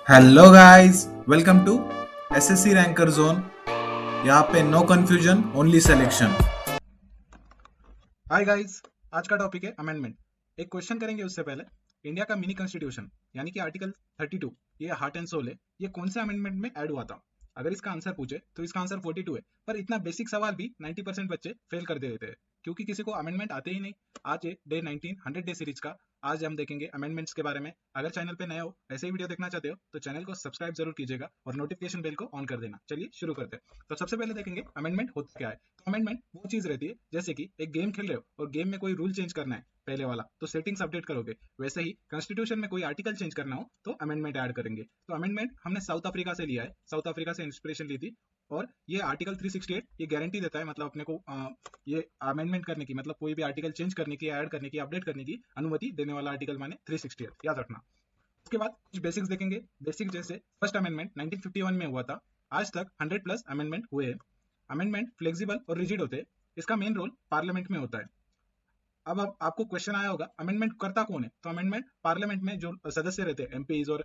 Hello guys, welcome to SSC ranker zone. यहाँ पे no confusion, only selection. Hi guys. आज का topic है अमेंडमेंट। एक क्वेश्चन करेंगे उससे पहले। इंडिया का मिनी कॉन्स्टिट्यूशन यानी कि आर्टिकल 32, ये हार्ट एंड सोल है। ये कौन से अमेंडमेंट में ऐड हुआ था? अगर इसका आंसर पूछे तो इसका आंसर 42 है। पर इतना बेसिक सवाल भी 90% बच्चे फेल कर देते हैं क्योंकि किसी को अमेंडमेंट आते ही नहीं। आज है डे 19 100 डे सीरीज का। आज हम देखेंगे अमेंडमेंट्स के बारे में। अगर चैनल पे नए हो, ऐसे ही वीडियो देखना चाहते हो तो चैनल को सब्सक्राइब जरूर कीजिएगा और नोटिफिकेशन बेल को ऑन कर देना। चलिए शुरू करते हैं। तो सबसे पहले देखेंगे अमेंडमेंट होता क्या है। तो अमेंडमेंट वो चीज रहती है जैसे कि एक गेम खेल रहे हो और गेम में कोई रूल चेंज करना है, पहले वाला तो सेटिंग्स अपडेट करोगे। वैसे ही कॉन्स्टिट्यूशन में कोई आर्टिकल चेंज करना हो तो अमेंडमेंट ऐड करेंगे। तो अमेंडमेंट हमने साउथ अफ्रीका से लिया है, साउथ अफ्रीका से इंस्पिरेशन ली थी। और ये आर्टिकल 368 ये गारंटी देता है, मतलब अपने को ये अमेंडमेंट करने की, मतलब कोई भी आर्टिकल चेंज करने की, ऐड करने की, अपडेट करने की अनुमति देने वाला आर्टिकल माने 368, याद रखना। उसके बाद कुछ बेसिक्स देखेंगे। बेसिक जैसे फर्स्ट अमेंडमेंट 1951 में हुआ था। आज तक 100 प्लस अमेंडमेंट हुए हैं। अमेंडमेंट फ्लेक्सिबल और रिजिड होते हैं। इसका मेन रोल पार्लियामेंट में होता है। अब आपको क्वेश्चन आया होगा अमेंडमेंट करता कौन है। तो अमेंडमेंट पार्लियामेंट में जो सदस्य रहते हैं, एमपीज और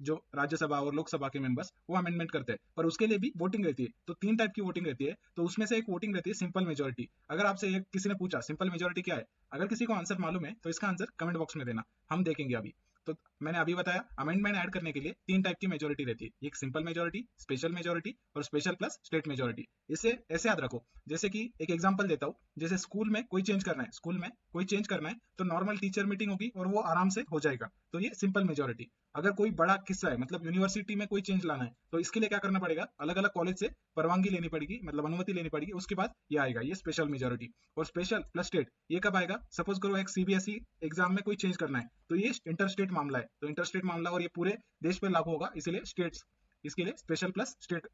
जो राज्यसभा और लोकसभा के मेंबर्स, वो अमेंडमेंट करते हैं। पर उसके लिए भी वोटिंग रहती है। तो 3 टाइप की वोटिंग रहती है। तो उसमें से एक वोटिंग रहती है सिंपल मेजोरिटी। अगर आपसे किसी ने पूछा सिंपल मेजोरिटी क्या है, अगर किसी को आंसर मालूम है तो इसका आंसर कमेंट बॉक्स में देना, हम देखेंगे अभी। तो मैंने अभी बताया अमेंडमेंट ऐड करने के लिए 3 टाइप की मेजोरिटी रहती है, एक सिंपल मेजोरिटी, स्पेशल मेजोरिटी और स्पेशल प्लस स्टेट मेजोरिटी। इसे ऐसे याद रखो। जैसे कि एक एग्जांपल देता हूँ। जैसे स्कूल में कोई चेंज करना है, स्कूल में कोई चेंज करना है तो नॉर्मल टीचर मीटिंग होगी और वो आराम से हो जाएगा। तो ये सिंपल मेजोरिटी। अगर कोई बड़ा किस्सा है, मतलब यूनिवर्सिटी में कोई चेंज लाना है, तो इसके लिए क्या करना पड़ेगा, अलग अलग कॉलेज से परवानगी लेनी पड़ेगी, मतलब अनुमति लेनी पड़ेगी। उसके बाद ये आएगा, ये स्पेशल मेजोरिटी। और स्पेशल प्लस स्टेट ये कब आएगा? सपोज करो एक सीबीएसई एग्जाम में कोई चेंज करना है, तो ये इंटर स्टेट मामला है। तो इंटर स्टेट मामला और ये पूरे देश पर लागू होगा, इसीलिए स्टेट्स, इसके लिए स्पेशल प्लस स्टेट।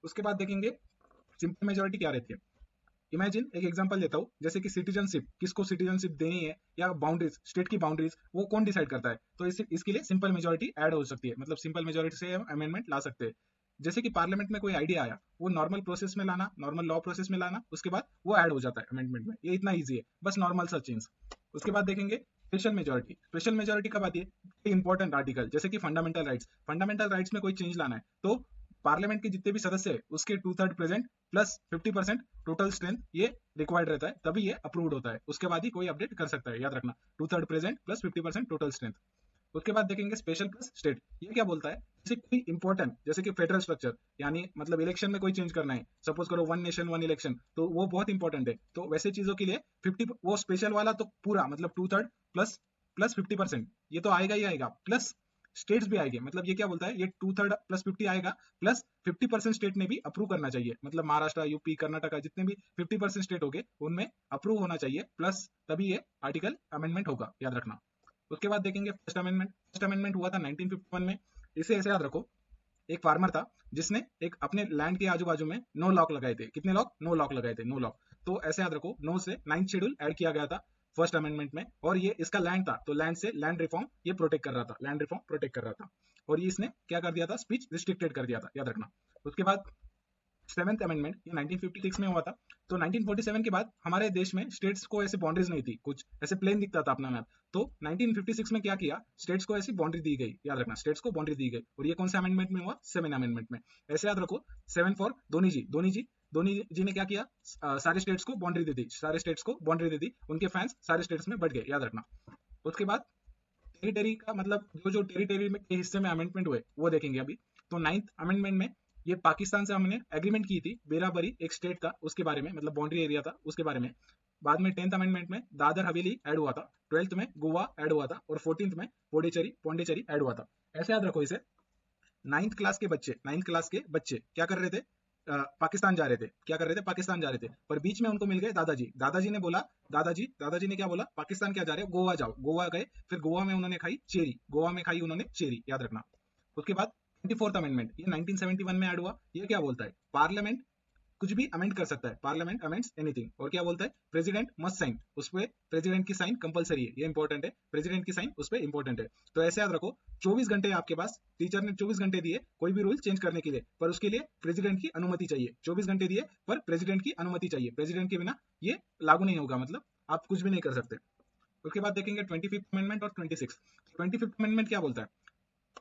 उसके बाद देखेंगे सिंपल मेजोरिटी क्या रहती है। इमेजिन एक एग्जांपल देता हूँ, जैसे कि सिटीजनशिप, किसको सिटीजनशिप देनी है या बाउंड्रीज, स्टेट की बाउंड्रीज वो कौन डिसाइड करता है। तो इसके लिए सिंपल मेजोरिटी ऐड हो सकती है, मतलब सिंपल मेजोरिटी से हम अमेंडमेंट ला सकते हैं। जैसे कि पार्लियामेंट में कोई आइडिया आया, वो नॉर्मल प्रोसेस में लाना, नॉर्मल लॉ प्रोसेस में लाना, उसके बाद वो ऐड हो जाता है अमेंडमेंट में। ये इतना ईजी है, बस नॉर्मल सा चेंज। उसके बाद देखेंगे स्पेशल मेजोरिटी। स्पेशल मेजोरिटी कब आती है? इंपॉर्टेंट आर्टिकल जैसे कि फंडामेंटल राइट्स, फंडामेंटल राइट्स में कोई चेंज लाना है तो पार्लियामेंट के जितने भी सदस्य है उसके 2/3 प्रेजेंट प्लस 50% टोटल स्ट्रेंथ ये रिक्वायर्ड रहता है, तभी ये अप्रूव्ड होता है। उसके बाद ही कोई अपडेट कर सकता है, याद रखना। 2/3 प्रेजेंट प्लस 50% टोटल स्ट्रेंथ। उसके बाद देखेंगे स्पेशल प्लस स्टेट। ये क्या बोलता है? जैसे कोई इंपॉर्टेंट, जैसे कि फेडरल स्ट्रक्चर, यानी मतलब इलेक्शन में कोई चेंज करना है, सपोज करो वन नेशन वन इलेक्शन, तो वो बहुत इंपॉर्टेंट है। तो वैसे चीजों के लिए 50, वो स्पेशल वाला तो पूरा मतलब 2/3 प्लस प्लस 50%, ये तो आएगा ही आएगा, प्लस स्टेट्स भी आएंगे। मतलब ये क्या बोलता है, ये 2/3 प्लस 50 आएगा, प्लस 50% स्टेट ने भी अप्रूव करना चाहिए। मतलब महाराष्ट्र, यूपी, कर्नाटका, जितने भी 50% स्टेट हो गए उनमें अप्रूव होना चाहिए, प्लस तभी ये आर्टिकल अमेंडमेंट होगा, याद रखना। उसके बाद देखेंगे फर्स्ट अमेंडमेंट। फर्स्ट अमेंडमेंट हुआ था 1951 में। इसे ऐसे याद रखो, एक फार्मर था जिसने एक अपने लैंड के आजू बाजू में 9 लॉक लगाए थे। कितने लॉक? 9 लॉक लगाए थे, 9 लॉक। तो ऐसे याद रखो, 9 से 9th शेड्यूल ऐड किया गया था फर्स्ट अमेंडमेंट में। और ये इसका लैंड था, तो लैंड से लैंड रिफॉर्म ये प्रोटेक्ट कर रहा था, लैंड रिफॉर्म प्रोटेक्ट कर रहा था। और ये इसने क्या कर दिया था, स्पीच रिस्ट्रिक्टेड कर दिया था, याद रखना। उसके बाद सेवेंथ अमेंडमेंट ये 1956 में हुआ था। तो 1947 के बाद हमारे देश में स्टेट्स को ऐसी बाउंड्रीज नहीं थी, कुछ ऐसे प्लेन दिखता था अपना मैप। तो 1956 में क्या किया, स्टेट्स को ऐसी बाउंड्री दी गई, याद रखना, स्टेट्स को बाउंड्री दी गई। और ये कौन से अमेंडमेंट में हुआ? 7 अमेंडमेंट में। ऐसे याद रखो, 7 फॉर धोनी जी। धोनी जी ने क्या किया, सारे स्टेट्स को बाउंड्री दे दी, सारे स्टेट्स को बाउंड्री दे दी, उनके फैंस सारे स्टेट्स में बढ़ गए, याद रखना। उसके बाद टेरिटरी का मतलब जो जो टेरिटरी में के हिस्से में अमेंडमेंट हुए वो देखेंगे अभी। तो 9th अमेंडमेंट में ये पाकिस्तान से हमने एग्रीमेंट की थी, बेराबरी एक स्टेट था उसके बारे में, मतलब बाउंड्री एरिया था उसके बारे में। बाद में 10th अमेंडमेंट में दादर हवेली ऐड हुआ था, 12th में गोवा ऐड हुआ था और 14th में पौंडीचेरी ऐड हुआ था। ऐसे याद रखो इसे। 9th क्लास के बच्चे क्या कर रहे थे, पाकिस्तान जा रहे थे। क्या कर रहे थे? पाकिस्तान जा रहे थे। पर बीच में उनको मिल गए दादाजी। दादाजी ने बोला, दादाजी ने क्या बोला, पाकिस्तान क्या जा रहे हो, गोवा जाओ। गोवा गए, फिर गोवा में उन्होंने खाई चेरी, गोवा में खाई उन्होंने चेरी, याद रखना। उसके बाद 24th अमेंडमेंट ये 1971 में ऐड हुआ। ये क्या बोलता है, पार्लियामेंट कुछ भी अमेंड कर सकता है, पार्लियामेंट अमेंड्स एनीथिंग। और क्या बोलता है, प्रेसिडेंट मस्ट साइन, उस पर प्रेसिडेंट की साइन कंपलसरी है, ये इंपॉर्टेंट है, प्रेसिडेंट की साइन उस पर इंपॉर्टेंट है। तो ऐसे याद रखो, 24 घंटे आपके पास, टीचर ने 24 घंटे दिए कोई भी रूल चेंज करने के लिए, पर उसके लिए प्रेसिडेंट की अनुमति चाहिए। 24 घंटे दिए पर प्रेसिडेंट की अनुमति चाहिए, प्रेसिडेंट के बिना ये लागू नहीं होगा, मतलब आप कुछ भी नहीं कर सकते। उसके बाद देखेंगे 25th अमेंडमेंट और 26। 25th अमेंडमेंट क्या बोलता है,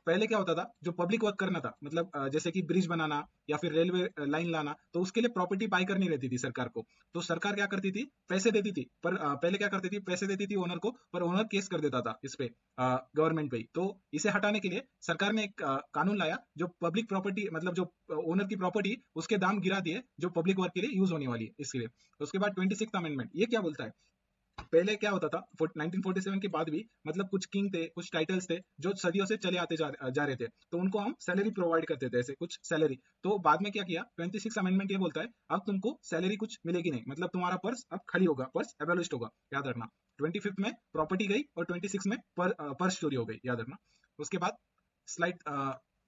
पहले क्या होता था, जो पब्लिक वर्क करना था, मतलब जैसे कि ब्रिज बनाना या फिर रेलवे लाइन लाना, तो उसके लिए प्रॉपर्टी बाय करनी रहती थी सरकार को। तो सरकार क्या करती थी, पैसे देती थी, पर पहले क्या करती थी, पैसे देती थी ओनर को, पर ओनर केस कर देता था इस पे, गवर्नमेंट पे ही। तो इसे हटाने के लिए सरकार ने एक कानून लाया, जो पब्लिक प्रॉपर्टी, मतलब जो ओनर की प्रॉपर्टी, उसके दाम गिरा दिए, जो पब्लिक वर्क के लिए यूज होने वाली है इसके लिए। उसके बाद 26th अमेंडमेंट, ये क्या बोलता है, पहले क्या होता था 1947 के बाद भी, मतलब कुछ किंग थे, कुछ टाइटल्स थे, जो सदियों से चले आते जा रहे थे, तो उनको हम सैलरी प्रोवाइड करते थे, ऐसे कुछ सैलरी। तो बाद में क्या किया, 26 अमेंडमेंट ये बोलता है, अब तुमको सैलरी कुछ मिलेगी नहीं, मतलब तुम्हारा पर्स अब खाली होगा, पर्स एबोलिश्ड होगा, याद रखना। 25th में प्रॉपर्टी गई और 26 में पर्स चोरी हो गई, याद रखना। उसके बाद स्लाइड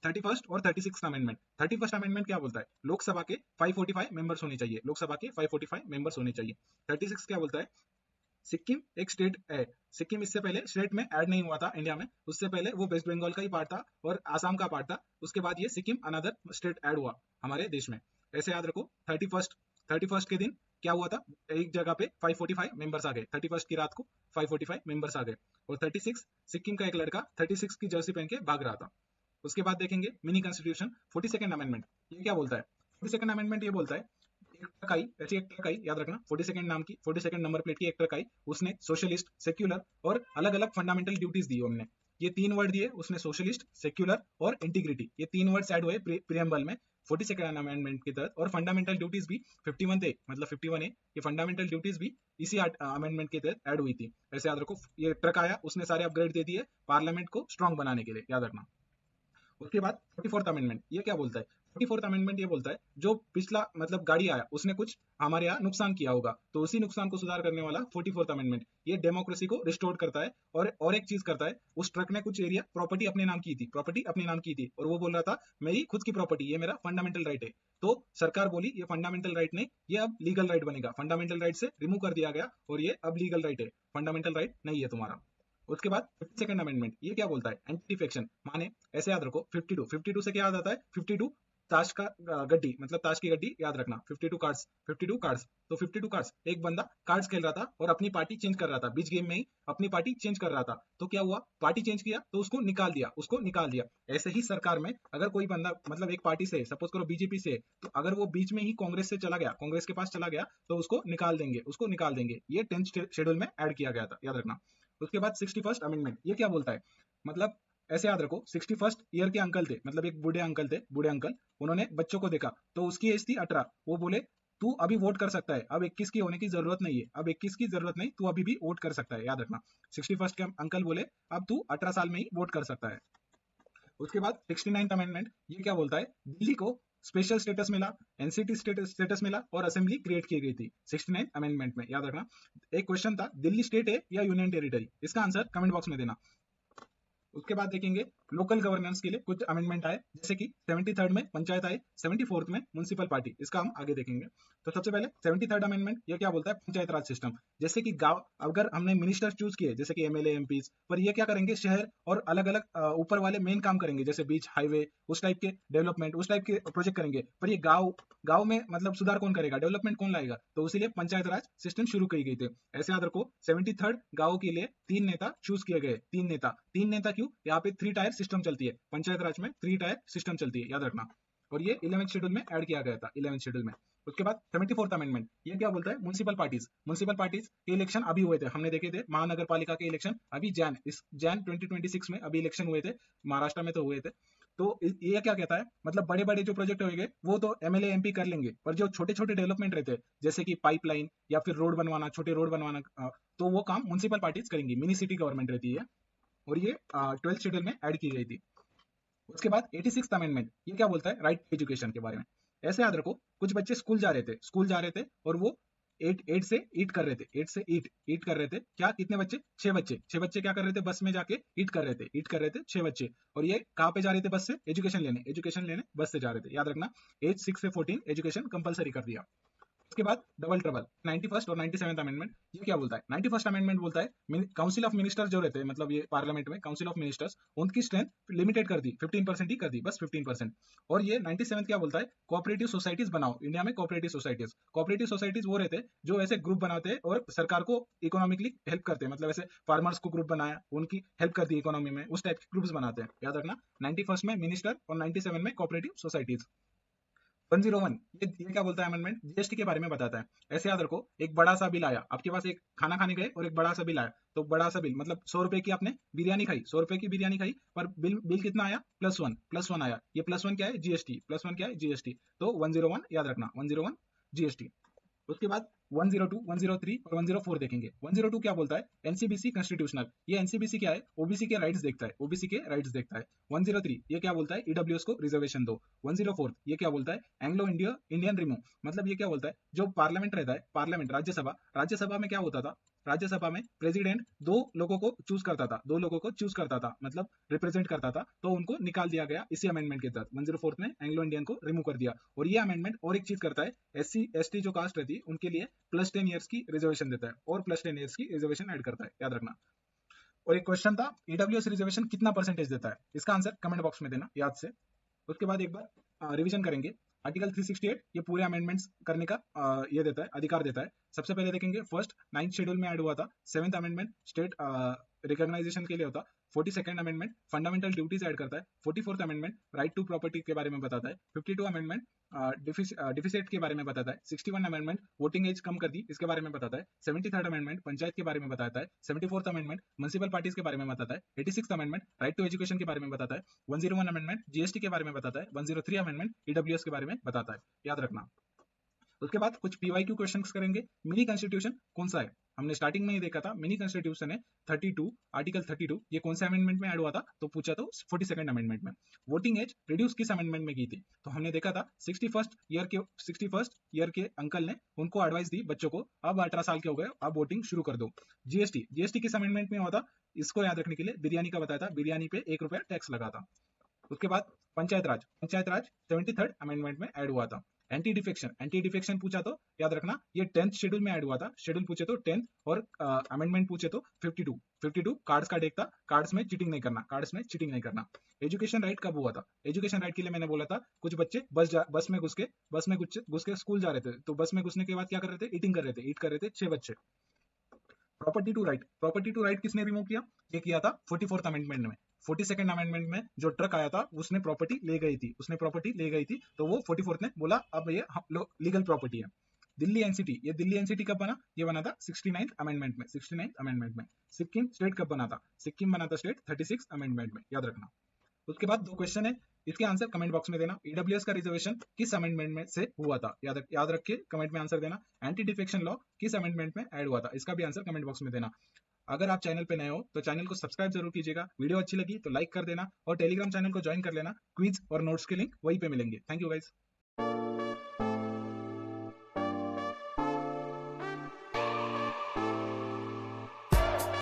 31st और 36 अमेंडमेंट। 31st अमेंडमेंट क्या बोलता है, लोकसभा के 545 मेंबर्स होने चाहिए, लोकसभा के 545 मेंबर्स होने चाहिए। 36 क्या बोलता है, सिक्किम एक स्टेट है, सिक्किम इससे पहले स्टेट में ऐड नहीं हुआ था इंडिया में, उससे पहले वो वेस्ट बंगाल का ही पार्ट था और आसाम का पार्ट था, उसके बाद ये सिक्किम अनदर स्टेट ऐड हुआ हमारे देश में। ऐसे याद रखो, 31st के दिन क्या हुआ था, एक जगह पे 545 मेंबर्स आ गए, 31st की रात को 545 मेंबर्स आ गए। और 36, सिक्किम का एक लड़का 36 की जर्सी पहन के भाग रहा था। उसके बाद देखेंगे मिनी कॉन्स्टिट्यूशन, 42nd अमेंडमेंट, ये क्या बोलता है, 42nd अमेंडमेंट ये बोलता है, एक ट्रक आई, ऐसी एक ट्रक आई, याद रखना, 42nd नाम की, 42nd नंबर प्लेट की एक ट्रक आई, उसने सोशलिस्ट, सेक्युलर और अलग अलग फंडामेंटल ड्यूटीज दी हमने। ये तीन वर्ड दिए उसने, सोशलिस्ट, सेक्युलर और इंटीग्रिटी, ये तीन वर्ड्स ऐड हुए प्रियम्बल में 42nd अमेंडमेंट के तहत। और फंडामेंटल ड्यूटीज भी 51 थे, मतलब 51 ए, ये फंडामेंटल ड्यूटीज भी इसी अमेंडमेंट के तहत ऐड हुई थी। ऐसे याद रखो, ये ट्रक आया, उसने सारे अपग्रेड दे दिए पार्लियामेंट को स्ट्रॉन्ग बनाने के लिए, याद रखना। उसके बाद 44th अमेंडमेंट, ये क्या बोलता है, 44th अमेंडमेंट ये बोलता है, जो पिछला मतलब गाड़ी आया उसने कुछ हमारे यहाँ नुकसान किया होगा, तो उसी नुकसान को सुधार करने वाला 44th अमेंडमेंट, ये डेमोक्रेसी को रिस्टोर करता है। और एक चीज करता है, उस ट्रक ने कुछ एरिया प्रॉपर्टी अपने नाम की थी, प्रॉपर्टी अपने नाम की थी, और वो बोल रहा था मेरी खुद की प्रॉपर्टी, ये मेरा फंडामेंटल राइट है। तो सरकार बोली ये फंडामेंटल राइट नहीं, ये अब लीगल राइट बनेगा, फंडामेंटल राइट से रिमूव कर दिया गया और ये अब लीगल राइट है, फंडामेंटल राइट नहीं है तुम्हारा। उसके बाद 52nd अमेंडमेंट, ये क्या बोलता है, एंटी डिफेक्शन, माने ऐसे याद रखो, 52 से क्या याद आता है, 52 ताश का गड्डी, मतलब ताश की गड्डी, याद रखना, 52 कार्ड्स, 52 कार्ड्स। तो 52 कार्ड्स, एक बंदा कार्ड्स खेल रहा था और अपनी पार्टी चेंज कर रहा था, बीच गेम में ही अपनी पार्टी चेंज कर रहा था, तो क्या हुआ, पार्टी चेंज किया तो उसको निकाल दिया, उसको निकाल दिया। ऐसे ही सरकार में अगर कोई बंदा, मतलब एक पार्टी से, सपोज करो बीजेपी से, तो अगर वो बीच में ही कांग्रेस से चला गया, कांग्रेस के पास चला गया, तो उसको निकाल देंगे, उसको निकाल देंगे। ये 10th शेड्यूल में ऐड किया गया था, याद रखना। उसके बाद 61st अमेंडमेंट, ये क्या बोलता है, मतलब ऐसे याद रखो, 61st ईयर के अंकल थे, मतलब एक बूढ़े अंकल थे, बूढ़े अंकल, उन्होंने बच्चों को देखा, तो उसकी एज थी 18, वो बोले तू अभी वोट कर सकता है, अब 21 की होने की जरूरत नहीं है, अब 21 की जरूरत नहीं, तू अभी भी वोट कर सकता है, याद रखना। 61st के अंकल बोले अब तू 18 साल में ही वोट कर सकता है। उसके बाद 69th अमेंडमेंट, ये क्या बोलता है, दिल्ली को स्पेशल स्टेटस मिला, एनसीटी स्टेटस मिला और असेंबली क्रिएट की गई थी 69 अमेंडमेंट में, याद रखना। एक क्वेश्चन था, दिल्ली स्टेट है या यूनियन टेरिटरी, इसका आंसर कमेंट बॉक्स में देना। उसके बाद देखेंगे लोकल गवर्नेंस के लिए कुछ अमेंडमेंट आए, जैसे कि 73rd में पंचायत आए, 74th में म्युनिसिपल पार्टी, इसका हम आगे देखेंगे। तो सबसे पहले 73rd अमेंडमेंट, ये क्या बोलता है, पंचायत राज सिस्टम, जैसे कि गांव, अगर हमने मिनिस्टर चूज किए, जैसे कि एमएलए एमपीज, पर ये क्या करेंगे, शहर और अलग अलग ऊपर वाले मेन काम करेंगे, जैसे बीच, हाईवे, उस टाइप के डेवलपमेंट, उस टाइप के प्रोजेक्ट करेंगे, पर ये गाँव गांव में मतलब सुधार कौन करेगा, डेवलपमेंट कौन लाएगा, तो इसीलिए पंचायत राज सिस्टम शुरू की गई थी। ऐसे याद रखो, 73rd गांव के लिए 3 नेता चूज किए गए, 3 नेता क्यों, यहाँ पे 3 टायर सिस्टम चलती है, पंचायत राज में 3 टायर सिस्टम चलती है, याद रखना। और ये 11th शेड्यूल में ऐड किया गया था, 11th शेड्यूल में। उसके बाद 74th अमेंडमेंट, ये क्या बोलता है, म्युनिसिपल पार्टीज के इलेक्शन अभी हुए थे, हमने देखे थे महानगर पालिका के इलेक्शन अभी जैन 2026 में अभी इलेक्शन हुए थे, महाराष्ट्र में तो हुए थे। तो ये क्या कहता है, मतलब बड़े बड़े जो प्रोजेक्ट होंगे वो तो एमएलए एमपी कर लेंगे, पर जो छोटे छोटे डेवलपमेंट रहते हैं, जैसे कि पाइपलाइन या फिर रोड बनवाना, छोटे रोड बनवाना, तो वो काम म्युनिसिपल पार्टीज करेंगी, मिनी सिटी गवर्नमेंट रहती है। और ये 12th शेड्यूल में ऐड की गई थी। उसके बाद 86th अमेंडमेंट, ये क्या बोलता है, राइट टू एजुकेशन के बारे में। ऐसे याद रखो, कुछ बच्चे स्कूल जा रहे थे और वो एट से ईट कर रहे थे, ईट कर रहे थे, क्या, कितने बच्चे, 6 बच्चे क्या कर रहे थे, बस में जाके ईट कर रहे थे 6 बच्चे। और ये कहाँ पे जा रहे थे, बस से एजुकेशन लेने बस से जा रहे थे, याद रखना। एज 6 से 14 एजुकेशन कंपलसरी कर दिया। उसके बाद डबल ट्रबल 91st और 97th अमेंडमेंट, ये क्या बोलता है? 91st अमेंडमेंट बोलता है काउंसिल ऑफ मिनिस्टर्स जो रहते हैं, मतलब ये पार्लियामेंट में काउंसिल ऑफ मिनिस्टर्स, उनकी स्ट्रेंथ लिमिटेड कर दी, 15% ही कर दी, बस 15%। और ये 97th क्या बोलता है? कोऑपरेटिव सोसाइटीज बनाओ इंडिया में। कोऑपरेटिव सोसाइटीज वो रहते हैं जो ऐसे ग्रुप बनाते हैं और सरकार को इकोनॉमिकली हेल्प करते हैं, मतलब ऐसे फार्मर्स को ग्रुप बनाया, उनकी हेल्प कर दी इकोनॉमी में, उस टाइप के ग्रुप्स बनाते हैं, याद रखना। 91st में मिनिस्टर और 97 में कोऑपरेटिव सोसाइटीज। 101 ये क्या बोलता है अमेंडमेंट? जीएसटी के बारे में बताता है। ऐसे याद रखो, एक बड़ा सा बिल आया आपके पास, एक खाना खाने गए और एक बड़ा सा बिल आया, तो बड़ा सा बिल मतलब 100 रुपए की आपने बिरयानी खाई, 100 रुपए की बिरयानी खाई, पर बिल कितना आया? +1 आया। ये +1 क्या है? जीएसटी। +1 क्या है? जीएसटी। तो 101 याद रखना, 101 जीएसटी। उसके बाद 102, 103 और 104 देखेंगे। 102 क्या बोलता है? NCBC constitutional. ये एनसीबीसी क्या है? ओबीसी के राइट्स देखता है, ओबीसी के राइट्स देखता है। 103 ये क्या बोलता है? ईडब्ल्यूएस को रिजर्वेशन दो। 104 ये क्या बोलता है? एंग्लो इंडियन रिमूव, मतलब ये क्या बोलता है? जो पार्लियामेंट रहता है, पार्लियामेंट राज्यसभा में क्या होता था? राज्यसभा में प्रेसिडेंट दो लोगों को चूज करता था, मतलब रिप्रेजेंट करता था, तो उनको निकाल दिया गया इसी अमेंडमेंट के तहत। 104 ने एंग्लो इंडियन को रिमूव कर दिया। और ये अमेंडमेंट और एक चीज करता है, SC ST जो कास्ट रहती है उनके लिए +10 ईयर्स की रिजर्वेशन देता है, और +10 ईयर्स की रिजर्वेशन ऐड करता है, याद रखना। और एक क्वेश्चन था, ईडब्ल्यूएस रिजर्वेशन कितना परसेंटेज देता है? इसका आंसर कमेंट बॉक्स में देना याद से। उसके बाद एक बार रिवीजन करेंगे। आर्टिकल 368 ये पूरे अमेंडमेंट्स करने का ये देता है, अधिकार देता है। सबसे पहले देखेंगे फर्स्ट 9th शेड्यूल में ऐड हुआ था। 7th अमेंडमेंट स्टेट रिकॉग्नाइजेशन के लिए होता। 42nd amendment fundamental duties add करता है। 44th amendment right to property के बारे में बताता है। 52 अमेंडमेंट डिफिसिट के बारे में बताता है। 61 अमेंडमेंट वोटिंग एज कम कर दी, इसके बारे में बताता है। 73rd अमेंडमेंट पंचायत के बारे में बताता है। 74th अमेंडमेंट म्युनिसिपल पार्टीज के बारे में बताता है। 86th amendment right to education के बारे में बताता है। 101 अमेंडमेंट जीएसटी के बारे में बताता है। 103 अमेंडमेंट ईडब्ल्यूएस के बारे में बताता है, याद रखना। उसके बाद कुछ पीवाईक्यू क्वेश्चंस करेंगे। मिनी कॉन्स्टिट्यूशन कौन सा है? हमने स्टार्टिंग में ही देखा था, मिनी कॉन्स्टिट्यूशन है 32, आर्टिकल 32। ये कौन से अमेंडमेंट में ऐड हुआ था? तो पूछा तो 42nd अमेंडमेंट में। वोटिंग एज रिड्यूस किस अमेंडमेंट में की थी? तो हमने देखा था 61st ईयर के अंकल ने उनको एडवाइस दी बच्चों को, अब 18 साल के हो गए, अब वोटिंग शुरू कर दो। जीएसटी किस अमेंडमेंट में हुआ था? इसको याद रखने के लिए बिरयानी का बताया था, बिरयानी पे 1 रुपया टैक्स लगा था। उसके बाद पंचायत राज 73rd अमेंडमेंट में ऐड हुआ था। एंटी डिफेक्शन पूछा तो याद रखना, ये 10th शेड्यूल में ऐड हुआ था। शेड्यूल पूछे तो 10th, और अमेंडमेंट पूछे तो 52 कार्ड्स का डेक था, कार्ड्स में चीटिंग नहीं करना। एजुकेशन राइट कब हुआ था? एजुकेशन राइट के लिए मैंने बोला था, कुछ बच्चे बस में घुस के स्कूल जा रहे थे, तो बस में घुसने के बाद क्या कर रहे थे? ईट कर रहे थे 6 बच्चे। प्रॉपर्टी टू राइट किसने रिमूव किया? ये किया था 44th अमेंडमेंट में। 42nd अमेंडमेंट में जो ट्रक आया था उसने प्रॉपर्टी ले गई थी, तो वो 44th ने बोला अब ये लीगल प्रॉपर्टी है। दिल्ली एनसीटी कब बना? ये बना था 69th अमेंडमेंट में। सिक्किम स्टेट कब बना था? सिक्किम बना था स्टेट 36th अमेंडमेंट में, याद रखना। उसके बाद 2 क्वेश्चन है, इसके आंसर कमेंट बॉक्स में देना। ईडब्ल्यूएस का रिजर्वेशन किस अमेंडमेंट में से हुआ था? याद रख के कमेंट में आंसर देना। एंटी डिफेक्शन लॉ किस अमेंडमेंट में ऐड हुआ था? इसका भी आंसर कमेंट बॉक्स में देना। अगर आप चैनल पे नए हो तो चैनल को सब्सक्राइब जरूर कीजिएगा, वीडियो अच्छी लगी तो लाइक कर देना, और टेलीग्राम चैनल को ज्वाइन कर लेना। क्विज और नोट्स के लिंक वहीं पे मिलेंगे। Thank you guys.